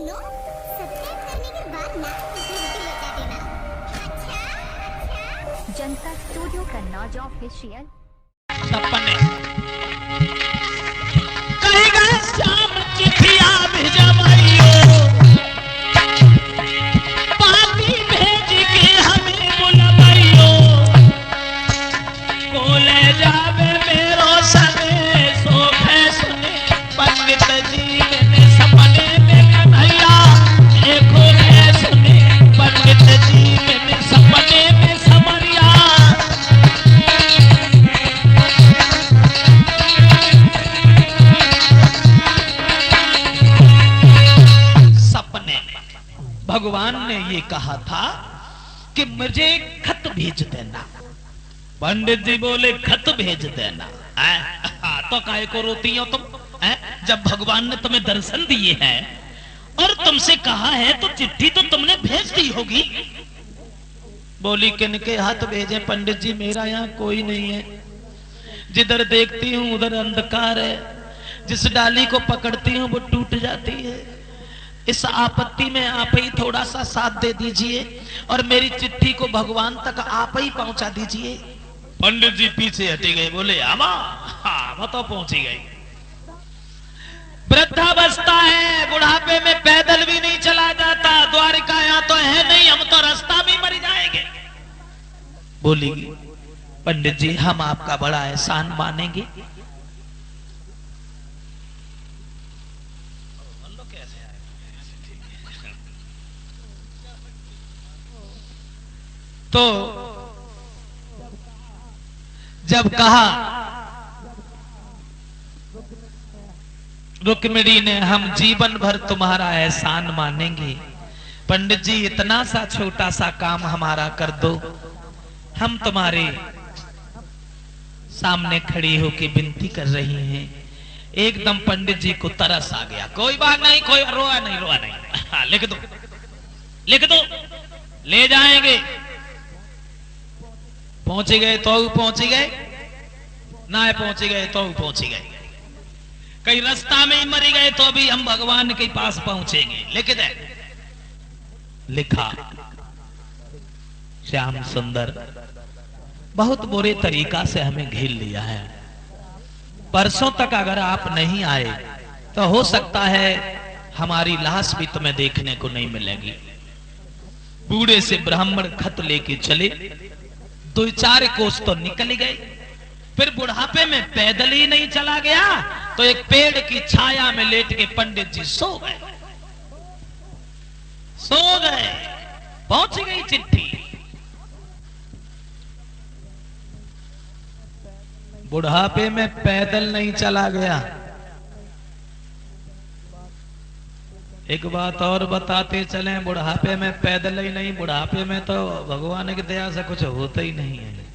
सुनो, सब्सक्राइब करने के बाद ना घंटी बजा देना। अच्छा? जनता स्टूडियो कन्नौज ऑफिशियल। सपने कहीं गए श्याम चिट्ठिया भिजवाइयो, पाती भेज के हमें बुलवाइयो, बोले जावे मेरो सने सोखे सुने पंडित जी ने सपने में कन्हैया देखो रे सुने पंडित जी ने सपने में समरिया। भगवान ने ये कहा था कि मुझे खत भेज देना। पंडित जी बोले खत भेज देना, तो काहे को रोती हो तुम? जब भगवान ने तुम्हें दर्शन दिए हैं और तुमसे कहा है तो चिट्ठी तो तुमने भेज दी होगी। बोली किनके हाथ भेजे पंडित जी, मेरा यहाँ कोई नहीं है, जिधर देखती हूँ उधर अंधकार है, जिस डाली को पकड़ती हूँ वो टूट जाती है। इस आपत्ति में आप ही थोड़ा सा साथ दे दीजिए और मेरी चिट्ठी को भगवान तक आप ही पहुंचा दीजिए। पंडित जी पीछे हटे गए, बोले आमा तो पहुंची गई। वृद्धावस्था है, बुढ़ापे में पैदल भी नहीं चला जाता, द्वारिका यहाँ तो है नहीं, हम तो रास्ता में मर जाएंगे। बोली पंडित जी हम आपका बड़ा एहसान मानेंगे। तो जब कहा रुक्मिणी ने हम जीवन भर तुम्हारा एहसान मानेंगे, पंडित जी इतना सा छोटा सा काम हमारा कर दो, हम तुम्हारे सामने खड़ी होकर विनती कर रही हैं। एकदम पंडित जी को तरस आ गया, कोई बात नहीं, कोई रोआ नहीं, हाँ, लिख दो, ले जाएंगे। पहुंच गए तो पहुंच गए, ना पहुंच गए तो पहुंच गए, कहीं रास्ता में ही मर गए तो भी हम भगवान के पास पहुंचेंगे। लिख दे। लिखा श्याम सुंदर बहुत बुरे तरीका से हमें घेर लिया है, परसों तक अगर आप नहीं आए तो हो सकता है हमारी लाश भी तुम्हें देखने को नहीं मिलेगी। बूढ़े से ब्राह्मण खत लेके चले, 2-4 कोस तो निकल गए, फिर बुढ़ापे में पैदल ही नहीं चला गया तो एक पेड़ की छाया में लेट के पंडित जी सो गए। पहुंच गई चिट्ठी। बुढ़ापे में पैदल नहीं चला गया। एक बात और बताते चले, बुढ़ापे में पैदल ही नहीं, बुढ़ापे में तो भगवान की दया से कुछ होता ही नहीं है।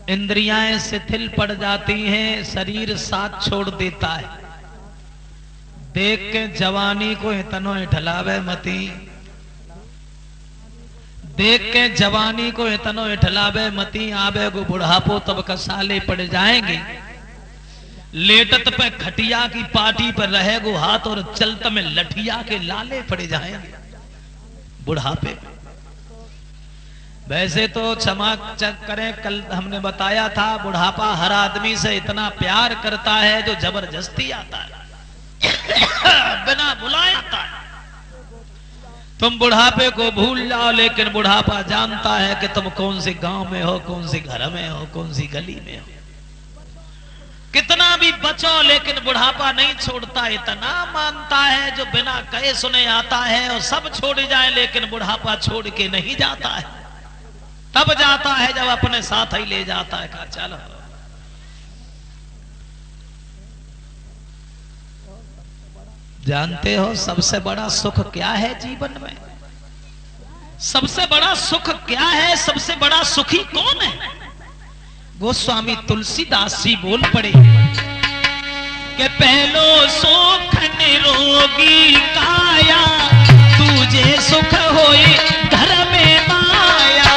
इंद्रियां शिथिल पड़ जाती हैं, शरीर साथ छोड़ देता है। देख के जवानी को इतनो इठलावे मती, देख के जवानी को इतनो इठलावे मती, आवे को बुढ़ापो तब कसाले पड़ जाएंगे। लेटत पे खटिया की पाटी पर रहेगो हाथ और चलत में लठिया के लाले पड़े जाएंगे बुढ़ापे में। वैसे तो क्षमा करें, कल हमने बताया था बुढ़ापा हर आदमी से इतना प्यार करता है जो जबरदस्ती आता है बिना बुलाए आता है। तुम बुढ़ापे को भूल जाओ, लेकिन बुढ़ापा जानता है कि तुम कौन से गांव में हो, कौन से घर में हो, कौन सी गली में हो। कितना भी बचो लेकिन बुढ़ापा नहीं छोड़ता, इतना मानता है जो बिना कहे सुने आता है और सब छोड़ जाए, लेकिन बुढ़ापा छोड़ के नहीं जाता है। तब जाता है जब अपने साथ ही ले जाता है, कहा चलो। जानते हो सबसे बड़ा सुख क्या है जीवन में? सबसे बड़ा सुख क्या है? सबसे बड़ा सुखी कौन है? गोस्वामी तुलसीदास जी बोल पड़े कि पहलो सुख निरोगी काया, तुझे सुख होए घर में माया।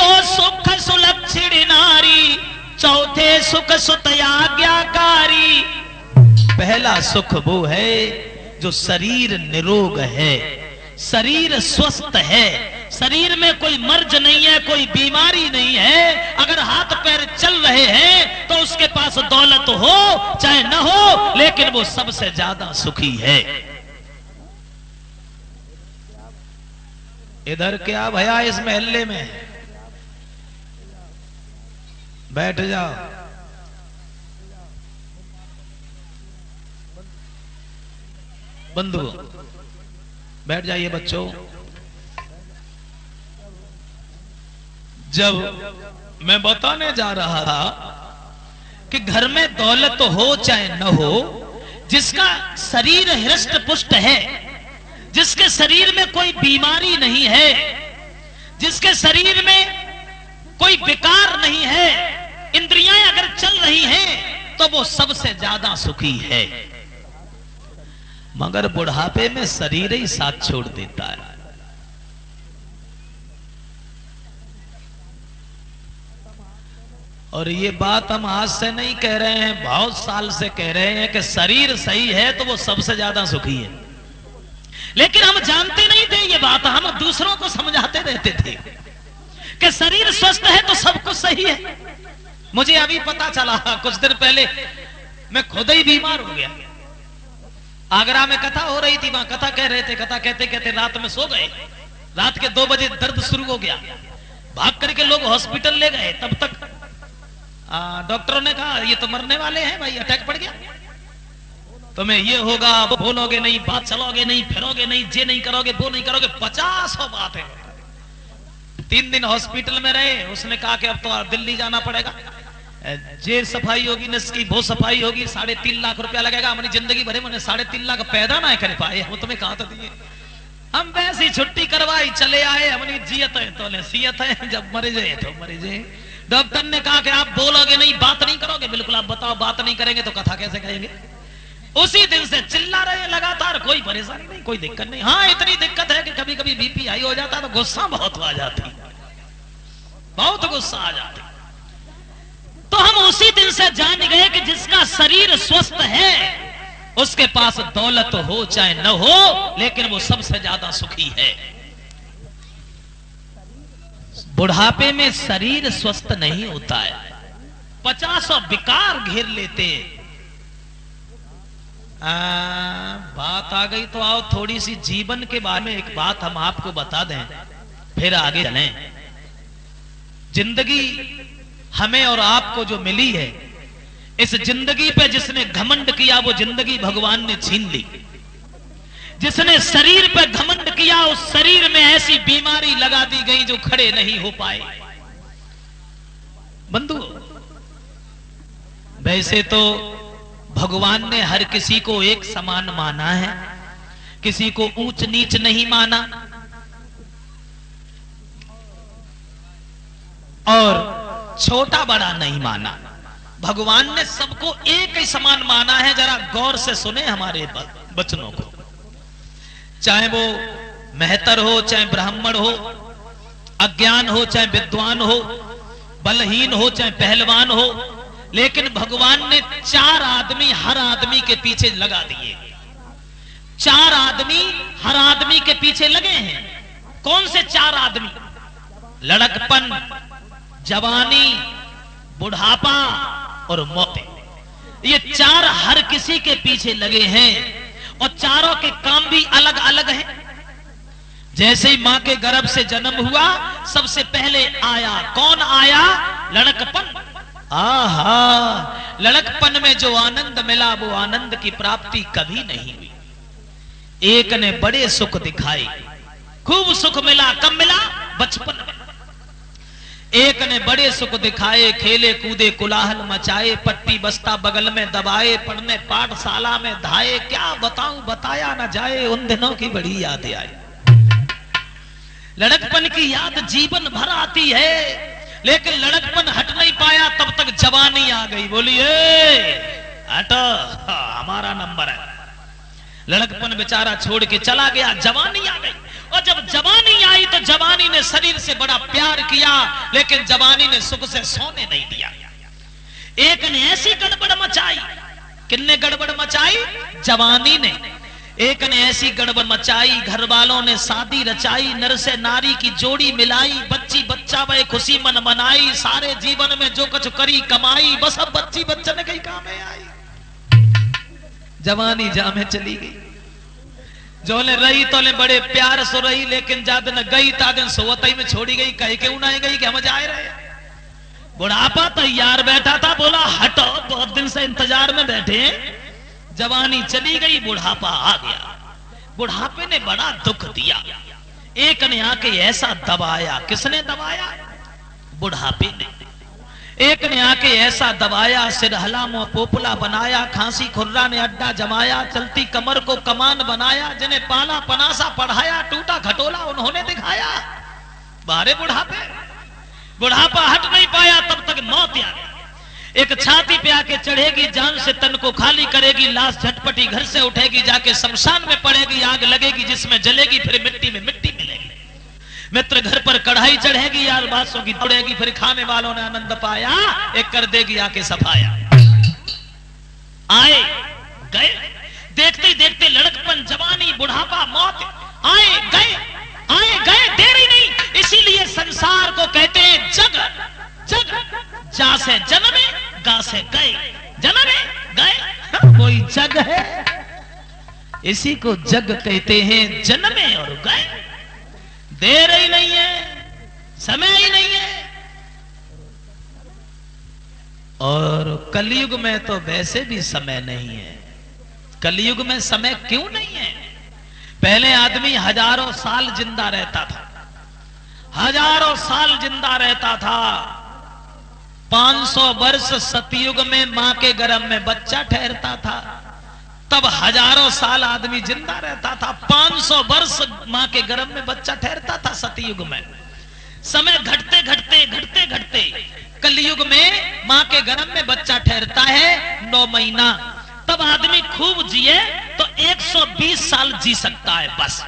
तीजो सुख सुलक्षण नारी, चौथे सुख सुत आज्ञाकारी। पहला सुख वो है जो शरीर निरोग है, शरीर स्वस्थ है, शरीर में कोई मर्ज नहीं है, कोई बीमारी नहीं है। अगर हाथ पैर चल रहे हैं तो उसके पास दौलत हो चाहे न हो, लेकिन वो सबसे ज्यादा सुखी है। इधर क्या भैया इस मोहल्ले में बैठ जाओ। बंधु बैठ जाइए बच्चों। जब मैं बताने जा रहा था कि घर में दौलत हो चाहे न हो, जिसका शरीर हृष्ट पुष्ट है, जिसके शरीर में कोई बीमारी नहीं है, जिसके शरीर में कोई विकार नहीं है, इंद्रियां अगर चल रही हैं तो वो सबसे ज्यादा सुखी है। मगर बुढ़ापे में शरीर ही साथ छोड़ देता है। और ये बात हम आज से नहीं कह रहे हैं, बहुत साल से कह रहे हैं कि शरीर सही है तो वो सबसे ज्यादा सुखी है। लेकिन हम जानते नहीं थे ये बात, हम दूसरों को समझाते रहते थे कि शरीर स्वस्थ है तो सब कुछ सही है। मुझे अभी पता चला, कुछ दिन पहले मैं खुद ही बीमार हो गया। आगरा में कथा हो रही थी, वहां कथा कह रहे थे, कथा कहते कहते रात में सो गए। रात के 2 बजे दर्द शुरू हो गया, भाग करके लोग हॉस्पिटल ले गए। तब तक डॉक्टरों ने कहा ये तो मरने वाले हैं भाई, अटैक पड़ गया, तुम्हें ये होगा, बोलोगे नहीं, बात चलोगे नहीं, फिरोगे नहीं, जे नहीं करोगे, वो नहीं करोगे, 50 बात है। 3 दिन हॉस्पिटल में रहे। उसने कहा कि अब तो दिल्ली जाना पड़ेगा, जे सफाई होगी नस की, वो सफाई होगी, 3.5 लाख रुपया लगेगा। हमारी जिंदगी भरे मैंने 3.5 लाख पैदा ना कर पाए, वो तुम्हें कहा तो दिए। हम वैसी छुट्टी करवाई, चले आए। हमने जियत है तो सियत है, जब मरे जाए तो मरे जाए। डॉक्टर ने कहा कि आप बोलोगे नहीं, बात नहीं करोगे, बिल्कुल आप बताओ, बात नहीं करेंगे तो कथा कैसे कहेंगे। उसी दिन से चिल्ला रहे लगातार, कोई परेशानी नहीं, कोई दिक्कत नहीं। हाँ इतनी दिक्कत है कि कभी कभी बीपी हाई हो जाता है तो गुस्सा बहुत आ जाती, बहुत गुस्सा आ जाती। तो हम उसी दिन से जान गए कि जिसका शरीर स्वस्थ है उसके पास दौलत हो चाहे न हो, लेकिन वो सबसे ज्यादा सुखी है। बुढ़ापे में शरीर स्वस्थ नहीं होता है, 50 विकार घेर लेते। बात आ गई तो आओ थोड़ी सी जीवन के बारे में एक बात हम आपको बता दें, फिर आगे चलें। जिंदगी हमें और आपको जो मिली है, इस जिंदगी पे जिसने घमंड किया वो जिंदगी भगवान ने छीन ली। जिसने शरीर पे घमंड किया उस शरीर में ऐसी बीमारी लगा दी गई जो खड़े नहीं हो पाए। बंधु वैसे तो भगवान ने हर किसी को एक समान माना है, किसी को ऊंच नीच नहीं माना, और छोटा बड़ा नहीं माना। भगवान ने सबको एक ही समान माना है। जरा गौर से सुने हमारे वचनों को। चाहे वो मेहतर हो, चाहे ब्राह्मण हो, अज्ञान हो चाहे विद्वान हो, बलहीन हो चाहे पहलवान हो, लेकिन भगवान ने 4 आदमी हर आदमी के पीछे लगा दिए। 4 आदमी हर आदमी के पीछे लगे हैं। कौन से 4 आदमी? लड़कपन, जवानी, बुढ़ापा और मौत। ये 4 हर किसी के पीछे लगे हैं और चारों के काम भी अलग अलग हैं। जैसे ही मां के गर्भ से जन्म हुआ सबसे पहले आया, कौन आया? लड़कपन। आहा, लड़कपन में जो आनंद मिला वो आनंद की प्राप्ति कभी नहीं हुई। एक ने बड़े सुख दिखाए, खूब सुख मिला। कब मिला? बचपन में। एक ने बड़े सुख दिखाए, खेले कूदे कुलाहल मचाए, पट्टी बस्ता बगल में दबाए, पढ़ने पाठशाला में धाए। क्या बताऊं, बताया ना जाए, उन दिनों की बड़ी यादें आई। लड़कपन की याद जीवन भर आती है, लेकिन लड़कपन हट नहीं पाया। तब तक जवानी आ गई। बोलिए हट, हमारा नंबर है। लड़कपन बेचारा छोड़ के चला गया, जवानी आ गई। और जब जवानी आई तो जवानी ने शरीर से बड़ा प्यार किया, लेकिन जवानी ने सुख से सोने नहीं दिया। एक ने ऐसी गड़बड़ मचाई, किसने गड़बड़ मचाई? जवानी ने। एक ने ऐसी गड़बड़ मचाई, घर वालों ने शादी रचाई, नर से नारी की जोड़ी मिलाई, बच्ची बच्चा वह खुशी मन मनाई, सारे जीवन में जो कुछ करी कमाई, बस अब बच्ची बच्चा ने कहीं काम में आई। जवानी जा में चली गई। जो ने रही तो ले बड़े प्यार सो रही, लेकिन जा दिन गई ता दिन सोवतई में छोड़ी गई। कह के उनाई गई कि हम जाए रहे। बुढ़ापा तैयार बैठा था, बोला हटो, बहुत दिन से इंतजार में बैठे। जवानी चली गई, बुढ़ापा आ गया। बुढ़ापे ने बड़ा दुख दिया। एक ने आके ऐसा दबाया। किसने दबाया? बुढ़ापे ने। एक ने आके ऐसा दबाया, सिरहला मुंह पोपला बनाया, खांसी खुर्रा ने अड्डा जमाया, चलती कमर को कमान बनाया, जिन्हें पाला पनासा पढ़ाया, टूटा खटोला उन्होंने दिखाया। बारे बुढ़ापे, बुढ़ापा हट नहीं पाया, तब तक मौत आ गई। एक छाती पे आके चढ़ेगी, जान से तन को खाली करेगी, लाश झटपटी घर से उठेगी, जाके शमशान में पड़ेगी, आग लगेगी जिसमें जलेगी, फिर मिट्टी में मिट्टी मिलेगी। मित्र घर पर कढ़ाई चढ़ेगी, यार बासों की दौड़ेगी, फिर खाने वालों ने आनंद पाया, एक कर देगी आके सफाया। आए गए, देखते ही देखते लड़कपन, जवानी, बुढ़ापा, मौत आए गए, आए गए, देर ही नहीं। इसीलिए संसार को कहते हैं जग। जग जा से जन्मे, गा से गए, जन्मे गए, कोई जग है, इसी को जग कहते हैं। जन्मे और गए, देर ही नहीं है, समय ही नहीं है। और कलयुग में तो वैसे भी समय नहीं है। कलयुग में समय क्यों नहीं है? पहले आदमी हजारों साल जिंदा रहता था, हजारों साल जिंदा रहता था। 500 वर्ष सतयुग में मां के गर्भ में बच्चा ठहरता था, तब हजारों साल आदमी जिंदा रहता था। 500 वर्ष मां के गर्भ में बच्चा ठहरता था सतयुग में। समय घटते घटते घटते घटते कलयुग में मां के गर्भ में बच्चा ठहरता है 9 महीना। तब आदमी खूब जिए तो 120 साल जी सकता है बस।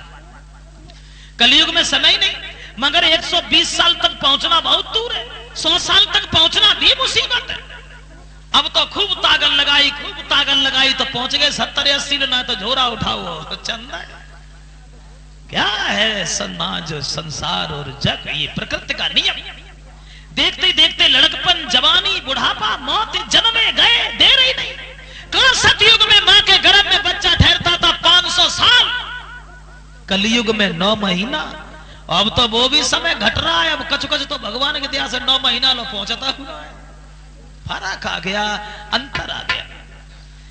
कलयुग में समय नहीं, मगर 120 साल तक पहुंचना बहुत दूर है। 100 साल तक पहुंचना भी मुसीबत है। अब तो खूब ताकत लगाई, खूब ताकत लगाई तो पहुंच गए 70-80, ना तो झोरा उठाओ चंदा। क्या है समाज, संसार और जग, ये प्रकृति का नियम। देखते ही देखते लड़कपन, जवानी, बुढ़ापा, मौत, जन्मे गए, देर ही नहीं। कल सतयुग में मां के गर्भ में बच्चा ठहरता था 500 साल, कलयुग में 9 महीना। अब तो वो भी समय घट रहा है। अब कच कच तो भगवान की दया से 9 महीना लो पहुंचता हुआ है। फर्क आ गया, अंतर आ गया।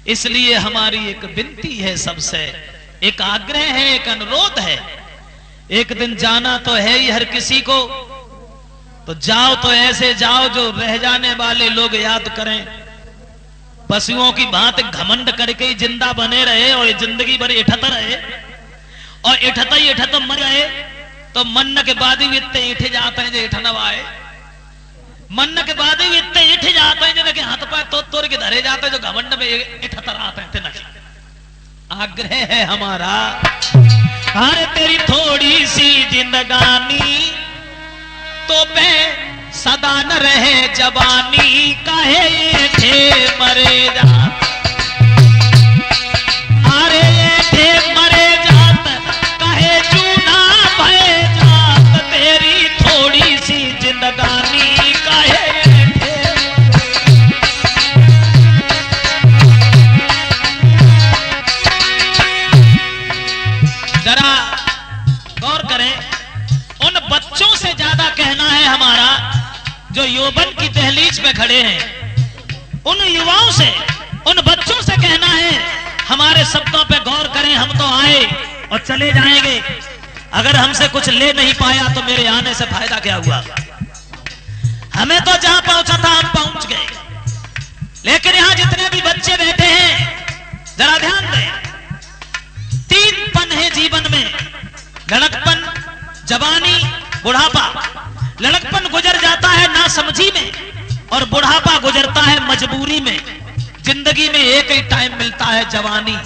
इसलिए हमारी एक विनती है सबसे, एक आग्रह है, एक अनुरोध है। एक दिन जाना तो है ही हर किसी को, तो जाओ तो ऐसे जाओ जो रह जाने वाले लोग याद करें। पशुओं की भांति घमंड करके ही जिंदा बने रहे और जिंदगी भर इठत रहे, और इठत मर गए तो मरने के बाद भी इतने इठ जाते हैं जो इठनवाए। मरने के बाद भी इतने इठ जाते हैं जिनके हाथ पाए तो तोड़ के धरे जाते हैं, जो घमंड में इठतर आते हैं। आग्रह है हमारा, अरे तेरी थोड़ी सी जिंदगानी तो पे सदा न रहे जवानी, काहे ये थे मरे जा, अरे ये थे मरे जात, काहे चूना भय जात, तेरी थोड़ी सी जिंदगानी काहे ये थे। जरा गौर करें, उन बच्चों से ज्यादा कहना है हमारा जो यौवन की दहलीज पे खड़े हैं। उन युवाओं से, उन बच्चों से कहना है, हमारे शब्दों पे गौर करें। हम तो आए और चले जाएंगे, अगर हमसे कुछ ले नहीं पाया तो मेरे आने से फायदा क्या हुआ? हमें तो जहां पहुंचा था हम पहुंच गए, लेकिन यहां जितने भी बच्चे बैठे हैं जरा ध्यान दें। 3 पन है जीवन में, लड़कपन, जवानी, बुढ़ापा। लड़कपन गुजर जाता है नासमझी में, और बुढ़ापा गुजरता है मजबूरी में। जिंदगी में एक ही टाइम मिलता है जवानी,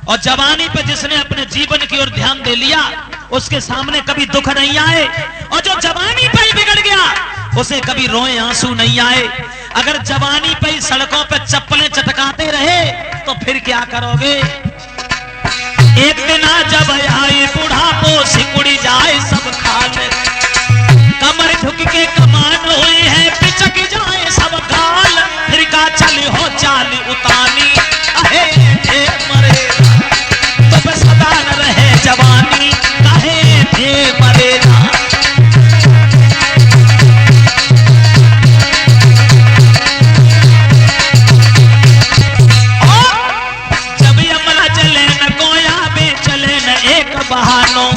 और जवानी पे जिसने अपने जीवन की ओर ध्यान दे लिया उसके सामने कभी दुख नहीं आए, और जो जवानी पे ही बिगड़ गया उसे कभी रोए आंसू नहीं आए। अगर जवानी पे ही सड़कों पे चप्पलें चटकाते रहे तो फिर क्या करोगे? एक दिन जब आए बुढ़ापो सिकुड़ी जाए सब खाल, कमर झुक के कमान हुई है पिचक जाए सब गाल, फिर का चली हो चाली उतानी अहे थे मरे तो बस सदा न रहे जवानी कहे थे मरे ना। जब यमला चले न गोया में चले न एक बहानो,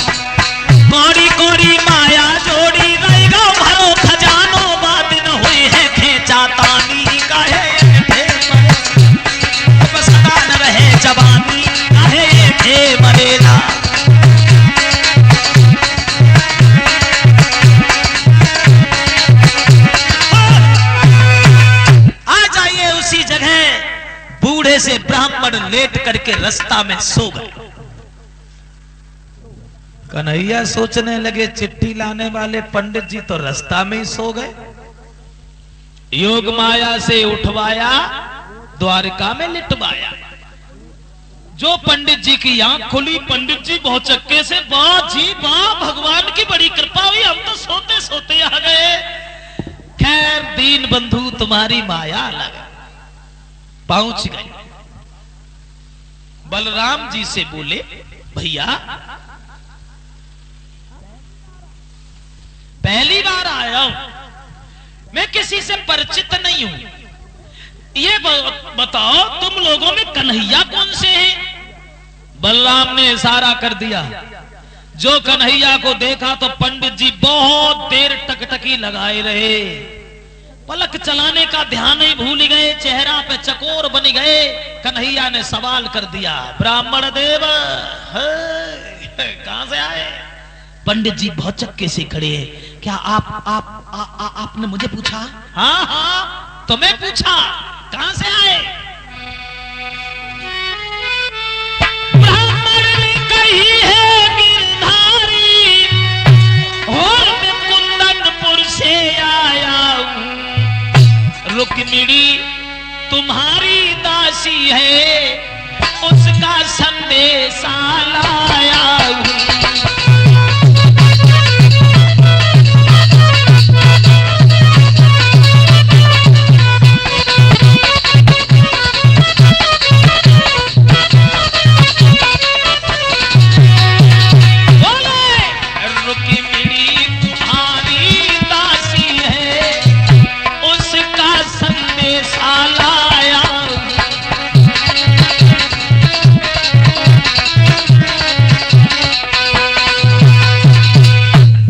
कोरी कोरी माया जोड़ी रहेगा भरो खजानो, बात न हुई है खेचा तानी कहे थे मरे सदा न रहे जवानी कहे थे मरे ना। आ जाइए उसी जगह बूढ़े से ब्राह्मण लेट करके रास्ता में सो गए। कन्हैया सोचने लगे चिट्ठी लाने वाले पंडित जी तो रास्ता में ही सो गए। योग माया से उठवाया द्वारका में लिटवाया। जो पंडित जी की आंख खुली, पंडित जी भौचक्के से वाह जी वाह भगवान की बड़ी कृपा हुई, हम तो सोते सोते आ गए। खैर दीन बंधु तुम्हारी माया अलग, पहुंच गए। बलराम जी से बोले भैया पहली बार आया हूं, मैं किसी से परिचित नहीं हूं, ये बताओ तुम लोगों में कन्हैया कौन से हैं? बलराम ने इशारा कर दिया। जो कन्हैया को देखा तो पंडित जी बहुत देर टकटकी लगाए रहे, पलक चलाने का ध्यान ही भूल गए, चेहरा पे चकोर बन गए। कन्हैया ने सवाल कर दिया, ब्राह्मण देव कहां से आए? पंडित जी भौचक्के से खड़े हैं। क्या आपने मुझे पूछा? हाँ हाँ तुम्हें पूछा, कहां से आए? ब्राह्मण ने कही है गिरधारी, और मैं कुंदनपुर से आया हूं। रुक्मिणी तुम्हारी दासी है, उसका संदेशा लाया हूं।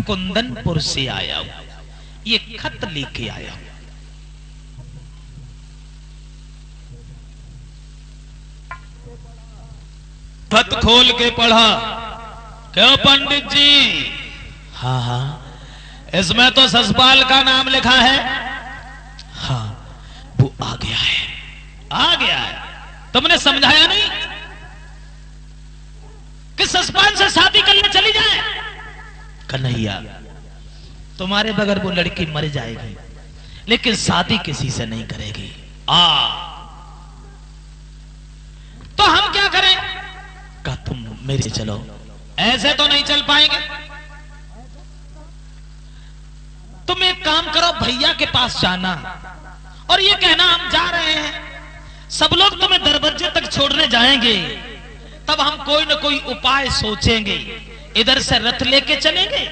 कुंदनपुर से आया हूं, ये खत लेके आया हूं। खत खोल के पढ़ा। क्यों पंडित जी? हाँ हाँ इसमें तो ससपाल का नाम लिखा है। हाँ वो आ गया है, आ गया है। तुमने समझाया नहीं कि ससपाल से शादी करने चली जाए? कन्हैया तुम्हारे बगैर वो लड़की मर जाएगी, लेकिन शादी किसी से नहीं करेगी। तो हम क्या करें? का तुम मेरे चलो। ऐसे तो नहीं चल पाएंगे। तुम एक काम करो, भैया के पास जाना और ये कहना हम जा रहे हैं, सब लोग तुम्हें दरवाजे तक छोड़ने जाएंगे, तब हम कोई न कोई उपाय सोचेंगे। इधर से रथ लेके चलेंगे,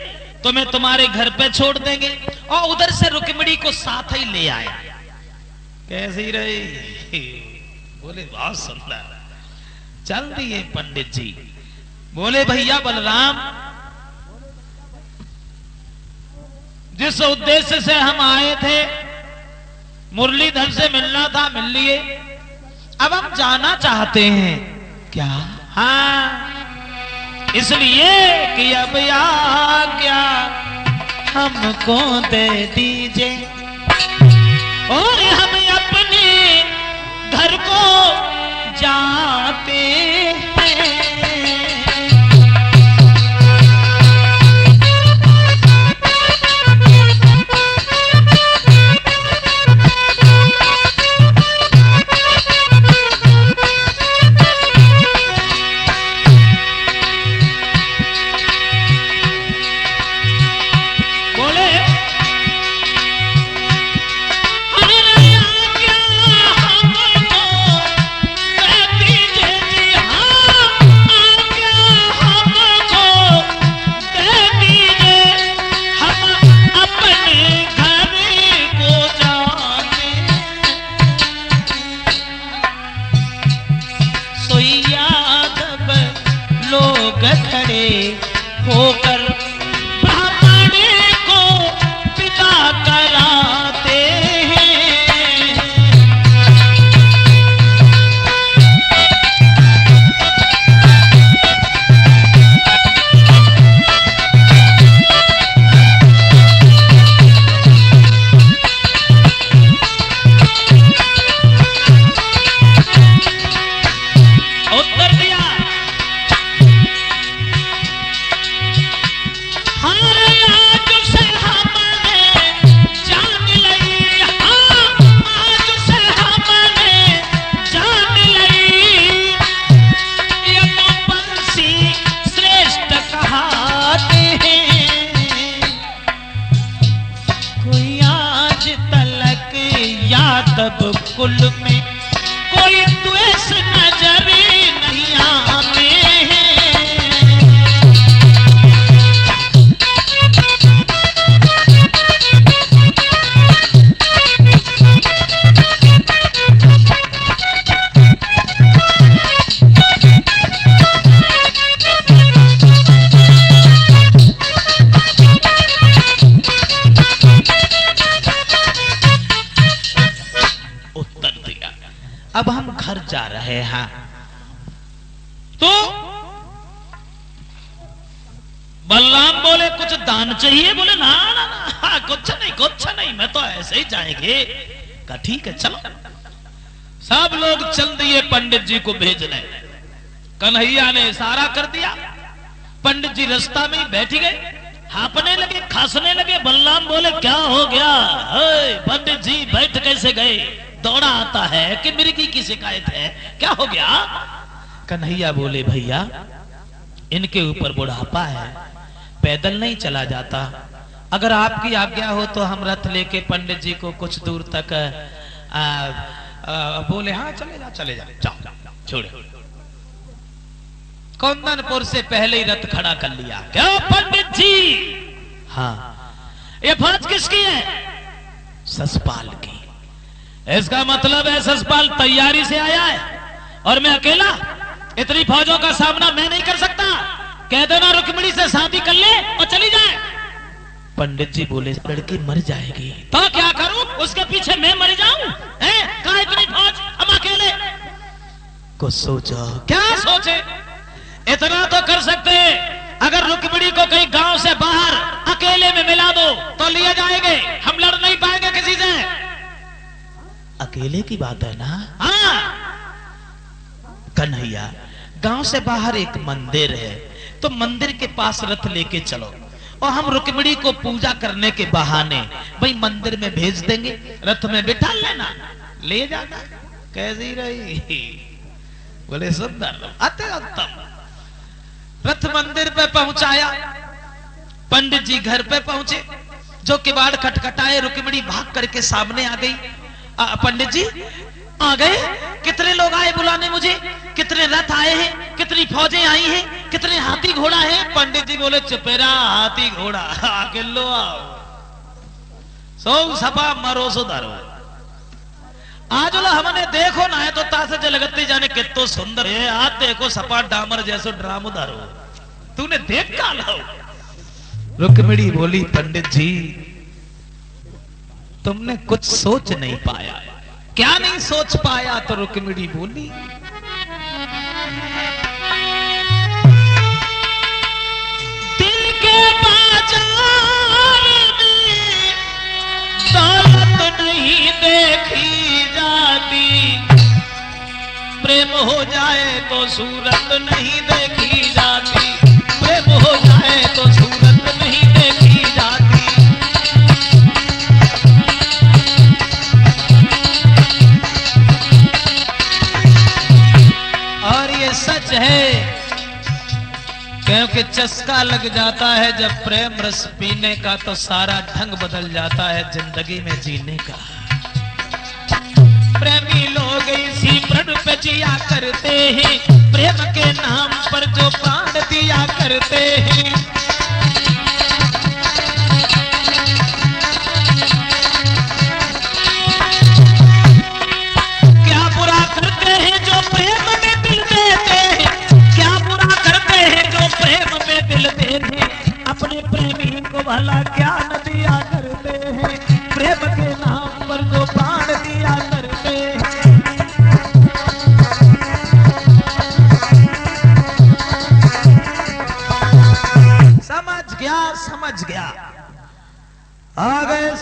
तुम्हें तुम्हारे घर पे छोड़ देंगे, और उधर से रुक्मिणी को साथ ही ले आए। कैसी रही? बोले बहुत सुंदर। चल दिए पंडित जी। बोले भैया बलराम, जिस उद्देश्य से हम आए थे, मुरलीधर से मिलना था, मिल लिए। अब हम जाना चाहते हैं। क्या? हाँ इसलिए कि अब आज्ञा हमको दे दीजिए और हम अपने घर को जाते हैं। होकर ब्राह्मण को पिता कराते हैं। उत्तर दिया, हर आज से हमने जान लई, हाँ आज से हमने जान लई, ये तो बंसी श्रेष्ठ कहाते हैं। कोई आज तलक यादव कुल में कोई द्वेष नजर नहीं आते हैं। उत्तर दिया। अब हम घर जा रहे हैं तो बलराम बोले कुछ दान चाहिए? बोले ना ना ना, हाँ, कुछ नहीं, मैं तो ऐसे ही जाएंगे। कहा ठीक है चलो। सब लोग चल दिए पंडित जी को भेजने। कन्हैया ने इशारा कर दिया, पंडित जी रास्ता में ही बैठ गए, हांपने लगे, खांसने लगे। बलराम बोले क्या हो गया? पंडित जी बैठ कैसे गए? दौड़ा आता है कि मिर्गी की शिकायत है, क्या हो गया? कन्हैया बोले भैया इनके ऊपर बुढ़ापा है, पैदल नहीं चला जाता, अगर आपकी आज्ञा हो तो हम रथ लेके पंडित जी को कुछ दूर तक बोले हाँ चले जा जाओ छोड़े। कौंदनपुर से पहले ही रथ खड़ा कर लिया। क्या पंडित जी? हाँ। ये फौज किसकी है? ससपाल की। इसका मतलब है ससपाल तैयारी से आया है और मैं अकेला, इतनी फौजों का सामना मैं नहीं कर सकता। कह देना रुक्मिणी से शादी कर ले और चली जाए। पंडित जी बोले लड़की मर जाएगी तो क्या करूं? उसके पीछे मैं मर जाऊं? कहां इतनी फौज, हम अकेले? कुछ सोचो। क्या सोचे? इतना तो कर सकते, अगर रुक्मिणी को कहीं गांव से बाहर अकेले में मिला दो तो लिए जाएंगे, हम लड़ नहीं पाएंगे किसी से। अकेले की बात है ना? हाँ। कन्हैया गांव से बाहर एक मंदिर है, तो मंदिर के पास रथ लेके चलो और हम रुक्मिणी को पूजा करने के बहाने भाई मंदिर में भेज देंगे, रथ में बिठा लेना, ले जाना। कैसी रही? बोले सुंदर, अति उत्तम। रथ मंदिर पे पहुंचाया, पंडित जी घर पे पहुंचे, जो किवाड़ खटखटाए, रुक्मिणी भाग करके सामने आ गई। पंडित जी आ गए? कितने लोग आए बुलाने मुझे? कितने रथ आए हैं? कितनी फौजें आई हैं? कितने हाथी घोड़ा है? पंडित जी बोले चुपेरा, हाथी घोड़ा आके लो आओ, सो सपा मरो सुधारो। आज लो हमने देखो ना है तो तासे जो लगती जाने कितो सुंदर है, आज देखो सपा डामर जैसो ड्राम उधारो, तूने देख का लो। रुक्मिणी बोली पंडित जी तुमने कुछ सोच नहीं पाया। क्या नहीं सोच पाया? तो रुक्मिणी बोली दिल के बाजार में दौलत नहीं देखी जाती, प्रेम हो जाए तो सूरत नहीं देखी जाती, प्रेम हो जाए तो सूरत नहीं देखी जाती। और ये सच है, क्योंकि चस्का लग जाता है जब प्रेम रस पीने का, तो सारा ढंग बदल जाता है जिंदगी में जीने का। प्रेमी लोग इसी प्रण पे जिया करते हैं, प्रेम के नाम पर जो प्राण दिया करते हैं। क्या बुरा करते हैं जो प्रेम में दिल देते हैं, क्या बुरा करते हैं जो प्रेम में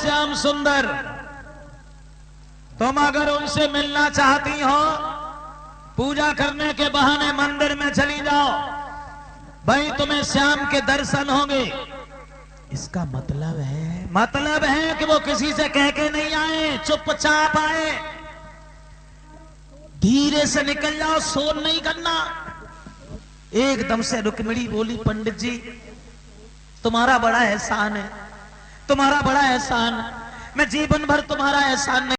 श्याम सुंदर, तुम अगर उनसे मिलना चाहती हो, पूजा करने के बहाने मंदिर में चली जाओ, भाई तुम्हें श्याम के दर्शन होंगे। इसका मतलब है कि वो किसी से कह के नहीं आए, चुपचाप आए। धीरे से निकल जाओ, शोर नहीं करना। एकदम से रुक्मिणी बोली, पंडित जी तुम्हारा बड़ा एहसान है, तुम्हारा बड़ा एहसान, मैं जीवन भर तुम्हारा एहसान नहीं